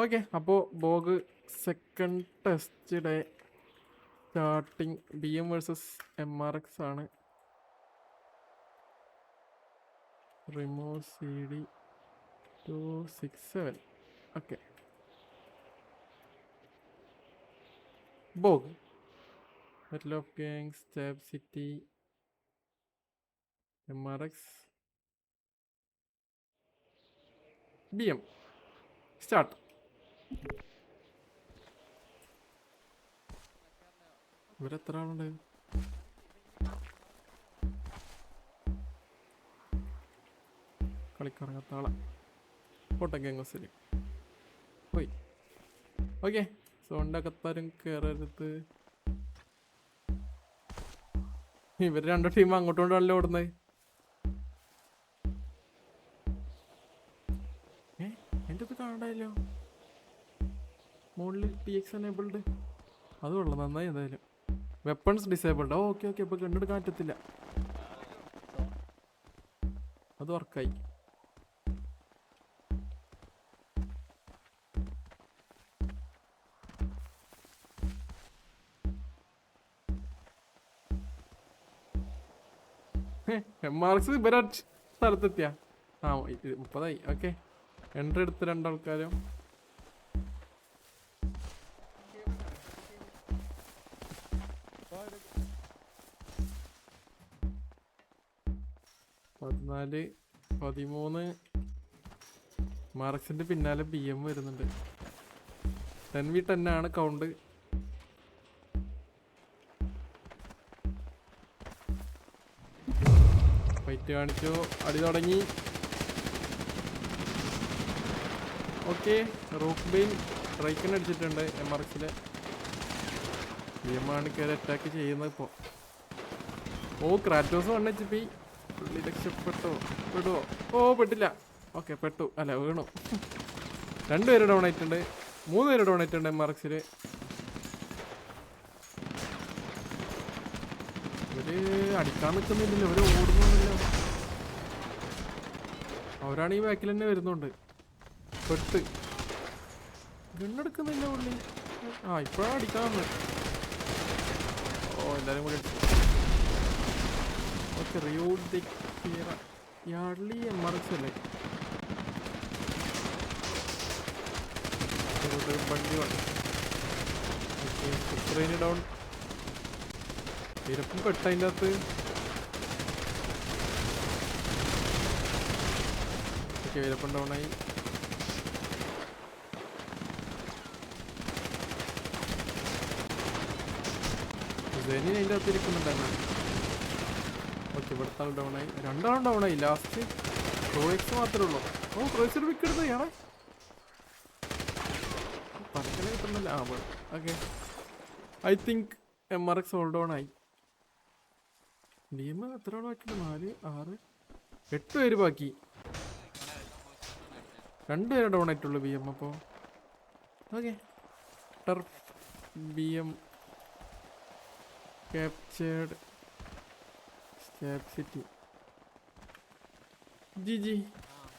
Okay, അപ്പോൾ BOG second test day starting BM versus MRX ആണ്. Remove CD 267. Okay, BOG Battle of Gangs, Stab City, MRX, BM start. ഇവരെത്ര ആളുണ്ട്? കളിക്കിറങ്ങാത്ത ആളാ. പോട്ടെ ഗംഗോസിൽ പോയി. ഓക്കെ, സോണിൻ്റെ കയറരുത്. ഇവർ രണ്ടു ടീം അങ്ങോട്ടും കൊണ്ടല്ലേ ഓടുന്നത്. എൻ്റെ ഇത് കാണാമല്ലോ മുകളിൽ TX എനേബിൾഡ്. അത് കൊള്ളാം, നന്നായി. എന്തായാലും വെപ്പൺസ് ഡിസേബിൾഡ്. ഓക്കെ ഓക്കെ, ഇപ്പോൾ കണ്ടെടുക്കാൻ പറ്റത്തില്ല. അത് വർക്കായി. MRX ഇവരെ സ്ഥലത്തെത്തിയാ. 30 ഓക്കെ, എൻട്രി എടുത്ത് രണ്ടാൾക്കാരും. പതിനാല് 13 മാർക്സിന്റെ പിന്നാലെ BM വരുന്നുണ്ട്. 10v10 ആണ് കൗണ്ട്. ഫൈറ്റ് കാണിച്ചു, അടി തുടങ്ങി. ഓക്കെ, റൂഫ് ബെയിൻ റൈക്കൻ അടിച്ചിട്ടുണ്ട് MRXിലെ. BM ആണ് കയറി അറ്റാക്ക് ചെയ്യുന്നത് ഇപ്പോൾ. ഓ, ക്രാറ്റോസ് 1 HP. പുള്ളി പെടുവോ? ഓ, പെട്ടില്ല. ഓക്കെ, പെട്ടു. അല്ല, വീണു. 2 പേര് ഡൗൺ ആയിട്ടുണ്ട്. 3 പേര് ഡൗൺ ആയിട്ടുണ്ട് MRXില്. ഇവര് അടിക്കാൻ നിൽക്കുന്നില്ലല്ലോ, ഇവര് ഓടുന്നില്ലല്ലോ. അവരാണ് ഈ ബാക്കിൽ തന്നെ വരുന്നുണ്ട്. പെട്ട് ഗണ്ണെടുക്കുന്നില്ല പുള്ളി. ഇപ്പോഴാണ് അടിക്കാമെന്ന്. ഓ, എല്ലാരും കൂടി അടിച്ചു. ഓക്കെ, യാർഡ്ലി MRX അല്ലേ? വണ്ടി വേണം. Okay, down. ഇരപ്പം പെട്ട അതിൻ്റെ അകത്ത്. ഓക്കെ, ഇരപ്പം ഡൗണായി. സെനി അതിൻ്റെ അകത്ത് ഇരിക്കുന്നുണ്ടായിരുന്നു. ഓക്കെ, ഇവിടുത്തെ ആൾ ഡൗണായി. 2 ആളും ഡൗണായി. ലാസ്റ്റ് പ്രോയെക്സ് മാത്രമേ ഉള്ളൂ. ഓ, പ്രോയെക്സ് ഒരു വിക്ക് എടുത്തതാണ്. പറക്കനെ കിട്ടുന്നില്ല. Okay, I think MRX hold on ആയി. BM എത്ര ആൾ ബാക്കിയുണ്ട്? 4, 6, 8 പേര് ബാക്കി. 2 പേര് ഡൗൺ ആയിട്ടുള്ളൂ BM. അപ്പോൾ okay, turf BM captured. Stab city GG.